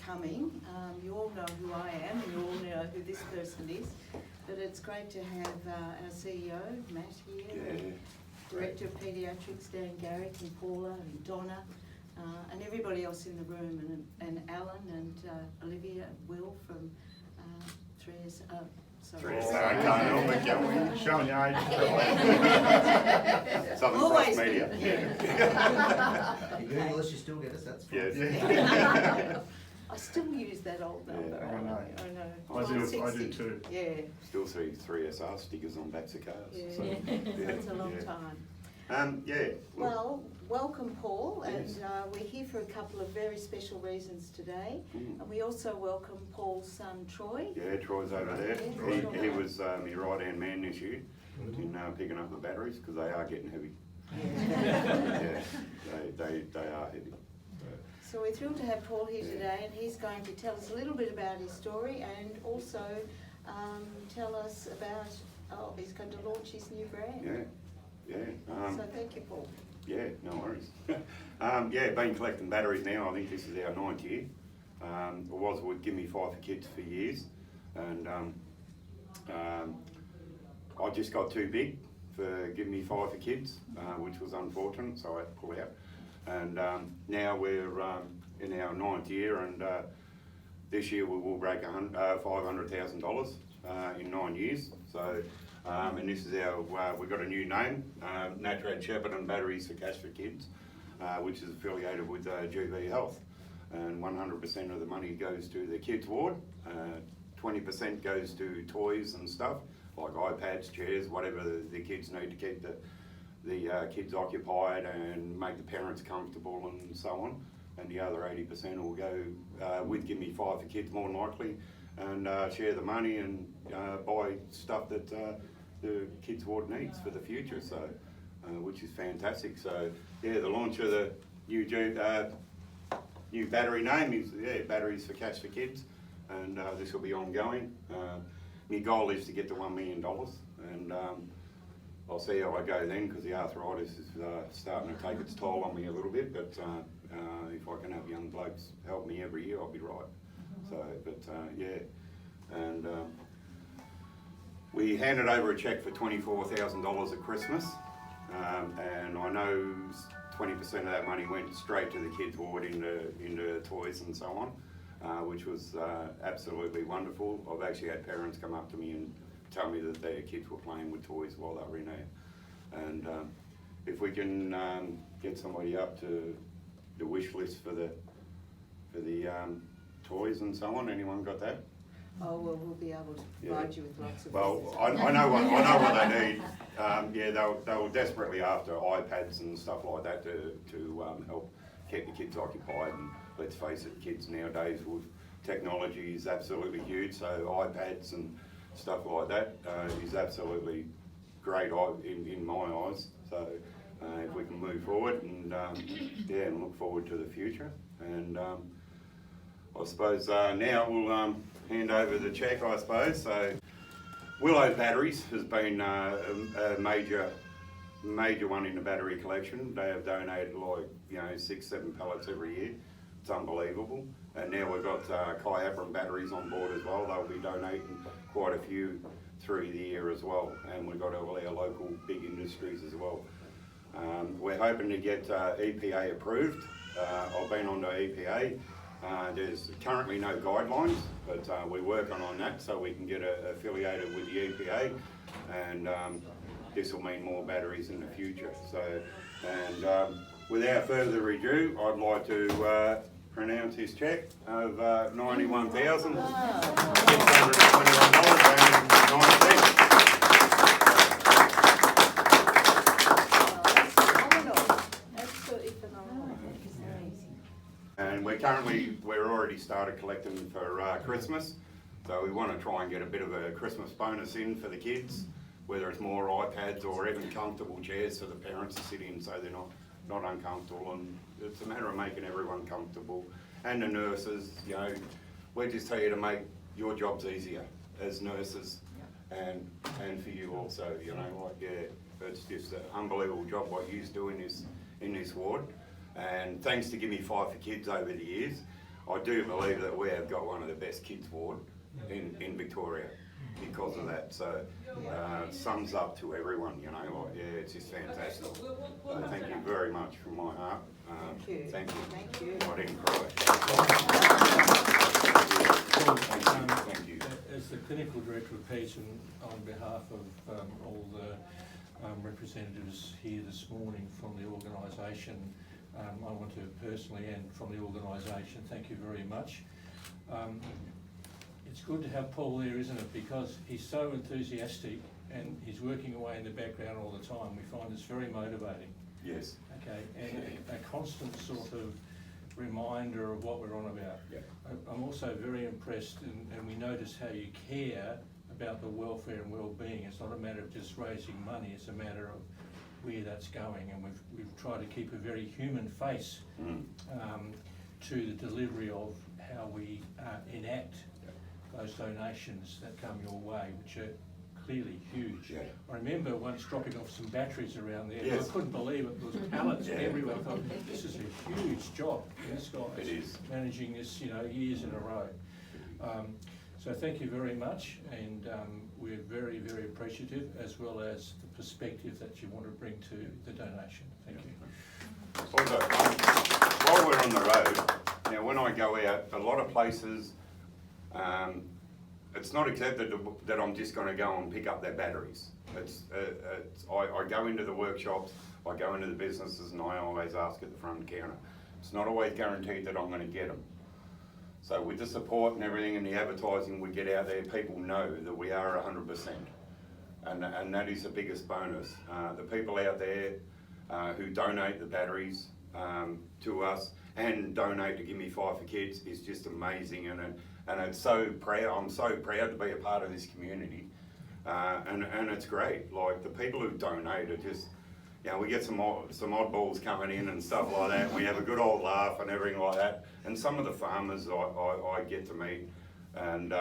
coming. You all know who I am, and you all know who this person is. But it's great to have our CEO, Matt, here, and Director of Paediatrics, Dan Garrick, and Paula, and Donna, and everybody else in the room, and Alan, and Olivia, and Will from 3S. Sorry. I can't help it, can we? Showing your age. Something Always cross media. You Google us, you still get us, that's fine. Yeah. I still use that old number. I know. I do too. Yeah. Still see 3SR stickers on backs of cars. Yeah. So, That's a long time. Yeah. Well, welcome, Paul, and Yes. we're here for a couple of very special reasons today. Mm. And we also welcome Paul's son, Troy. Yeah, Troy's over there. Yeah, He was my right-hand man this year in picking up the batteries, because they are getting heavy. Yeah, they are heavy. So we're thrilled to have Paul here today, and he's going to tell us a little bit about his story, and also tell us about, he's going to launch his new brand. Yeah. So thank you, Paul. Yeah, no worries. Been collecting batteries now. I think this is our 9th year. It was with Give Me 5 for Kids for years, and I just got too big for Give Me 5 for Kids, which was unfortunate, so I had to pull out. And now we're in our 9th year, and this year we will break $500,000 in 9 years. So, and this is we've got a new name, Natrad Shepherd and Batteries for Cash for Kids, which is affiliated with GV Health. And 100% of the money goes to the kids ward, 20% goes to toys and stuff, like iPads, chairs, whatever the kids need to keep the kids occupied and make the parents comfortable and so on. And the other 80% will go with Give Me 5 for Kids, more than likely, and share the money and buy stuff that the kids ward needs for the future. So, which is fantastic. So, yeah, the launch of the new battery name is Batteries for Cash for Kids, and this will be ongoing. My goal is to get to $1 million, and I'll see how I go then, because the arthritis is starting to take its toll on me a little bit, but if I can have young blokes help me every year, I'll be right. So, and we handed over a cheque for $24,000 at Christmas, and I know 20% of that money went straight to the kids ward into toys and so on, which was absolutely wonderful. I've actually had parents come up to me and tell me that their kids were playing with toys while they were in there. And if we can get somebody up to the wish list for the toys and so on, anyone got that? Oh, well, we'll be able to provide you with lots of. Well, I know what they need. They were desperately after iPads and stuff like that to help keep the kids occupied. And let's face it, kids nowadays with technology is absolutely huge. So iPads and stuff like that is absolutely great in my eyes. So if we can move forward and and look forward to the future. And I suppose now we'll hand over the cheque, I suppose. So Willow Batteries has been a major one in the battery collection. They have donated 6-7 pallets every year. It's unbelievable. And now we've got Kyabram batteries on board as well. They'll be donating quite a few through the year as well. And we've got all our local big industries as well. We're hoping to get EPA approved. I've been on to EPA. There's currently no guidelines, but we're working on that so we can get affiliated with the EPA, and this will mean more batteries in the future. So, and without further ado, I'd like to pronounce his cheque of $91,621.09. And we're already started collecting for Christmas, so we want to try and get a bit of a Christmas bonus in for the kids, whether it's more iPads or even comfortable chairs for the parents to sit in so they're not uncomfortable. And it's a matter of making everyone comfortable, and the nurses, we're just here to make your jobs easier as nurses, and for you also, it's just an unbelievable job what you do in this ward. And thanks to Give Me 5 for Kids over the years, I do believe that we have got one of the best kids ward in Victoria because of that. So sums up to everyone, you know, like, yeah, it's just fantastic. So thank you very much from my heart. Thank you. Thank you. Thank you. I didn't cry. Thank you. As the clinical director of Peace, and on behalf of all the representatives here this morning from the organisation, I want to personally, and from the organisation, thank you very much. It's good to have Paul there, isn't it? Because he's so enthusiastic and he's working away in the background all the time. We find this very motivating. Yes. Okay, and a constant sort of reminder of what we're on about. Yeah. I'm also very impressed, and we notice how you care about the welfare and well-being. It's not a matter of just raising money, it's a matter of where that's going, and we've tried to keep a very human face to the delivery of how we enact those donations that come your way, which are clearly huge. Yeah. I remember once dropping off some batteries around there. Yes. I couldn't believe it. There was pallets Yeah. everywhere. I thought, this is a huge job. This guy's It is. managing this, you know, years in a row. So thank you very much, and we're very, very appreciative, as well as the perspective that you want to bring to the donation. Thank you. Also, while we're on the road, now when I go out, a lot of places, it's not accepted that I'm just going to go and pick up their batteries. I go into the workshops, I go into the businesses, and I always ask at the front counter. It's not always guaranteed that I'm going to get them. So with the support and everything and the advertising we get out there, people know that we are 100%. And that is the biggest bonus. The people out there who donate the batteries to us and donate to Give Me 5 for Kids is just amazing, and it's so proud. I'm so proud to be a part of this community, and it's great. Like the people who donate are just, you know, we get some oddballs coming in and stuff like that. We have a good old laugh and everything like that. And some of the farmers I get to meet, and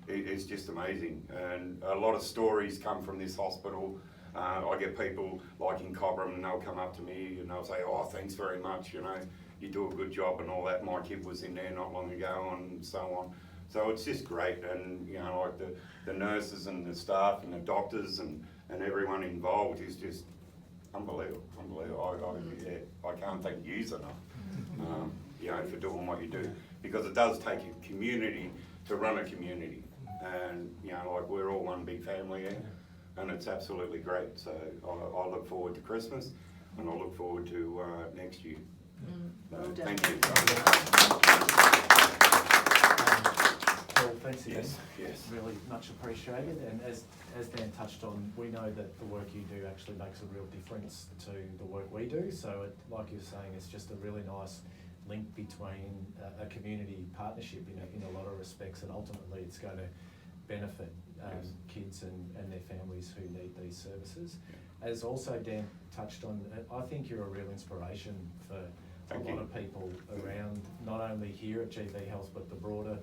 it's just amazing. And a lot of stories come from this hospital. I get people like in Cobram, and they'll come up to me and they'll say, "Oh, thanks very much, you know, you do a good job," and all that. My kid was in there not long ago, and so on. So it's just great, and you know, like the nurses and the staff and the doctors and everyone involved is just unbelievable. I can't thank you enough, you know, for doing what you do, because it does take a community to run a community, and you know, like we're all one big family here. And it's absolutely great. So I look forward to Christmas, and I look forward to next year. Well done. Thank you. Paul, thanks again. Yes. Really much appreciated. And as Dan touched on, we know that the work you do actually makes a real difference to the work we do. So like you're saying, it's just a really nice link between a community partnership in a lot of respects, and ultimately it's going to benefit kids and their families who need these services. As also Dan touched on, I think you're a real inspiration for a lot of people around, not only here at GB Health, but the broader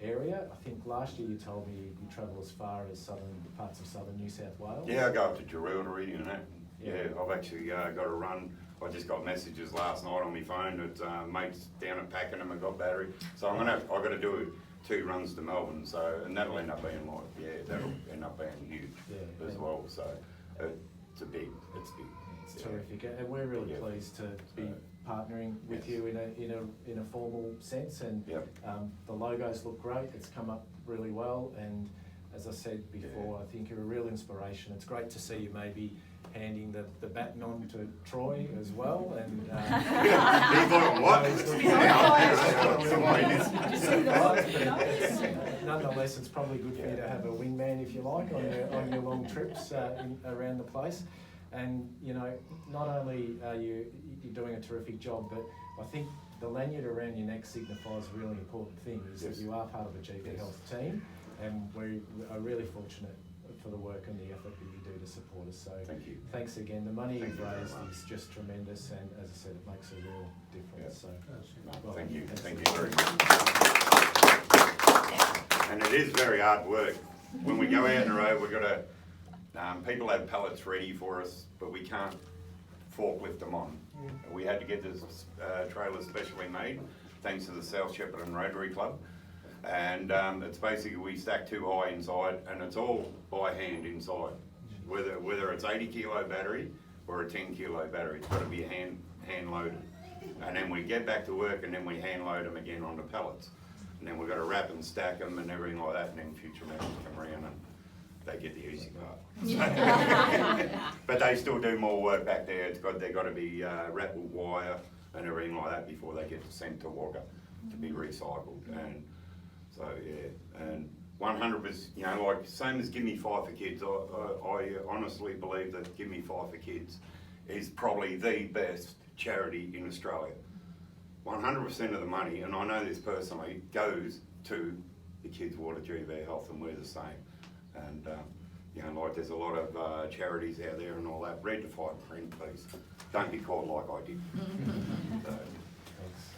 area. I think last year you told me you travel as far as parts of southern New South Wales. Yeah, I go up to Jerilderie and that. Yeah, I've actually got a run. I just got messages last night on my phone that mates down at Pakenham have got battery. So I've got to do 2 runs to Melbourne, so, and that'll end up being like, that'll end up being huge as well. So it's big. It's terrific, and we're really pleased to be partnering with you in a formal sense. And the logos look great. It's come up really well, and as I said before, I think you're a real inspiration. It's great to see you maybe handing the baton on to Troy as well. And nonetheless, it's probably good for you to have a wingman, if you like, on your long trips around the place. And you know, not only are you're doing a terrific job, but I think the lanyard around your neck signifies a really important thing, is that you are part of a GB Health team, and we are really fortunate for the work and the effort that you do to support us. So thank you. Thanks again. The money you've raised is just tremendous, and as I said, it makes a real difference. So thank you very much. And it is very hard work. When we go out in the road, we've got to, people have pallets ready for us, but we can't forklift them on. We had to get this trailer specially made thanks to the South Shepparton Rotary Club. And it's basically we stack 2 high inside, and it's all by hand inside. Whether it's 80 kilo battery or a 10 kilo battery, it's got to be hand loaded. And then we get back to work, and then we hand load them again onto pallets. And then we've got to wrap and stack them and everything like that, and then future members come around and they get the easy part. But they still do more work back there. They've got to be wrapped with wire and everything like that before they get sent to Wagga to be recycled. And so yeah, and 100%, you know, like same as Give Me 5 for Kids. I honestly believe that Give Me 5 for Kids is probably the best charity in Australia. 100% of the money, and I know this personally, goes to the kids' water due to their health, and we're the same. And you know, like there's a lot of charities out there and all that. Read the fine print, please. Don't be caught like I did.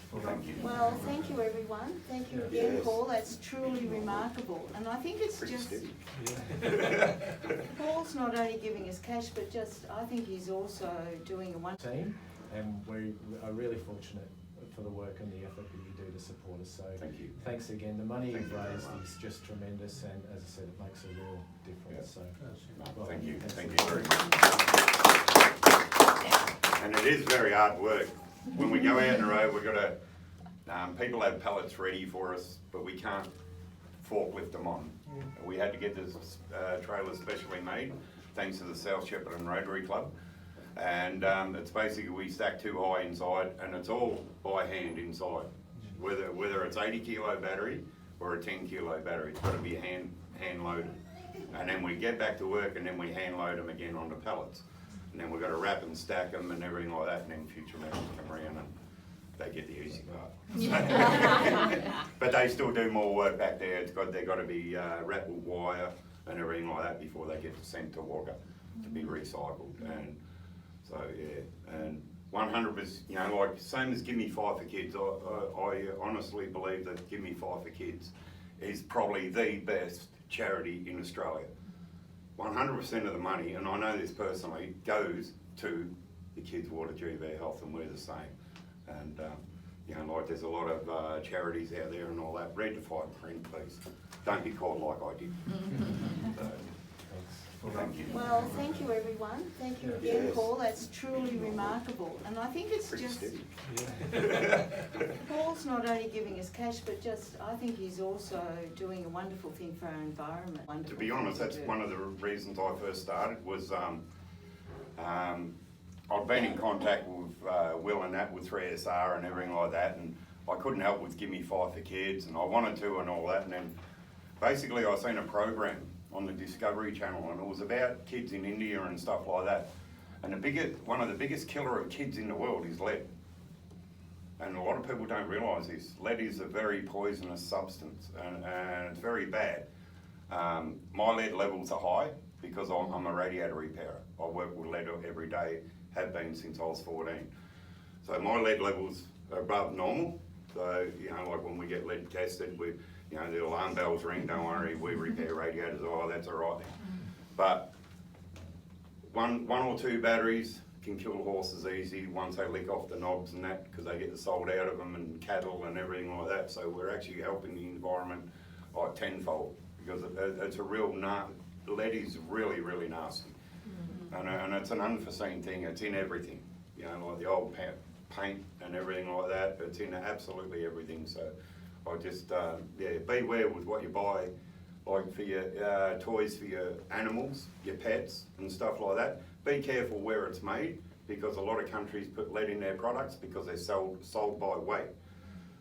So, thank you. Well, thank you everyone. Thank you again, Yes. Paul. That's truly remarkable. And I think it's Pretty just, steady. Paul's not only giving us cash, but just, I think he's also doing a wonderful Team, and we are really fortunate for the work and the effort that you do to support us. So Thank you. thanks again. The money Thank you've you very raised much. is just tremendous, and as I said, it makes a real difference. So No, well, thank you. thanks Thank for you very much. And it is very hard work. When we go out in the road, we've got to, people have pallets ready for us, but we can't forklift them on. We had to get this trailer specially made, thanks to the South Shepparton Rotary Club. And it's basically we stack 2 high inside, and it's all by hand inside. Whether it's 80 kilo battery or a 10 kilo battery, it's got to be hand loaded. And then we get back to work, and then we hand load them again onto pallets. And then we've got to wrap and stack them and everything like that, and then future members come around and they get the easy part. But they still do more work back there. They've got to be wrapped with wire and everything like that before they get sent to Wagga to be recycled. And so yeah, and 100%, you know, like same as Give Me 5 for Kids. I honestly believe that Give Me 5 for Kids is probably the best charity in Australia. 100% of the money, and I know this personally, goes to the kids' water due to their health, and we're the same. And you know, like there's a lot of charities out there and all that. Read the fine print, please. Don't be caught like I did. So, thank you. Well, thank you everyone. Thank you again, Yes. Paul. That's truly remarkable. And I think it's Pretty just, steady. Paul's not only giving us cash, but just, I think he's also doing a wonderful thing for our environment. To Wonderful be honest, thing that's to do. one of the reasons I first started was I'd been in contact with Will and that with 3SR and everything like that, and I couldn't help with Give Me 5 for Kids, and I wanted to and all that, and then basically I seen a program on the Discovery Channel, and it was about kids in India and stuff like that. And one of the biggest killer of kids in the world is lead. And a lot of people don't realise this. Lead is a very poisonous substance, and it's very bad. My lead levels are high because I'm a radiator repairer. I work with lead every day, have been since I was 14. So my lead levels are above normal. So, you know, like when we get lead tested, you know, the alarm bells ring, don't worry, we repair radiators, oh, that's all right then. But one or 2 batteries can kill horses easy once they lick off the knobs and that, because they get the salt out of them, and cattle and everything like that. So we're actually helping the environment like tenfold, because it's a real, lead is really, really nasty. And it's an unforeseen thing. It's in everything, you know, like the old paint and everything like that. It's in absolutely everything. So I just, yeah, beware with what you buy, like for your toys for your animals, your pets and stuff like that. Be careful where it's made, because a lot of countries put lead in their products because they're sold by weight.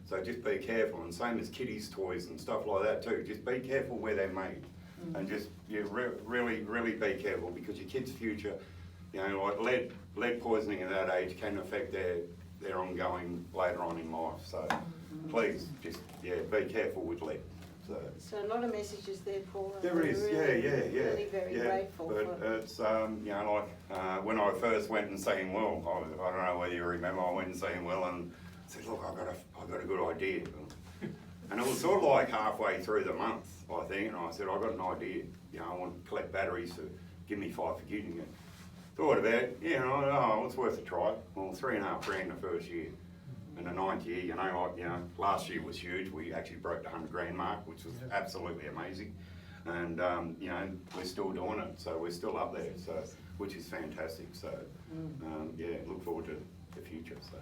So just be careful, and same as kiddies' toys and stuff like that too. Just be careful where they're made. And just really be careful, because your kids' future, you know, like lead poisoning at that age can affect their ongoing later on in life. So please just be careful with lead. So a lot of messages there, Paul. And There we're is, really, yeah. Really very grateful But for. it's you know, like when I first went and seen Will, I don't know whether you remember, I went and seen Will and said, look, I've got a good idea. And it was sort of like halfway through the month, I think, and I said, I've got an idea. You know, I want to collect batteries to Give Me 5 for Kids. And thought about it, you know, oh, it's worth a try. Well, $3,500 the first year. in the 9th year, you know, like, you know, last year was huge. We actually broke the 100 grand mark, which was absolutely amazing. And, you know, we're still doing it, so we're still up there, so, which is fantastic. So, yeah, look forward to the future, so,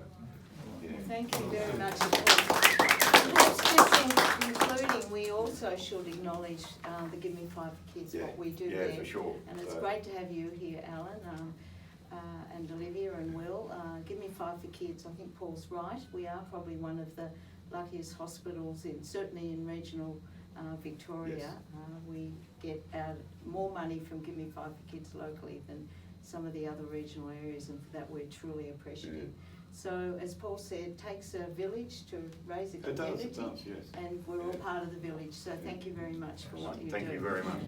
yeah. Thank you very much. Perhaps just in concluding, we also should acknowledge the Give Me Five for Kids, what we do there. Yeah, for sure. And it's So- great to have you here, Alan, and Olivia and Will. Give Me Five for Kids, I think Paul's right. We are probably one of the luckiest hospitals, certainly in regional Victoria. Yes. We get out more money from Give Me Five for Kids locally than some of the other regional areas, and for that we're truly appreciative. So, as Paul said, it takes a village to raise a community. It does, yes. And we're all part of the village, so thank you very much for what you do. Thank you very much.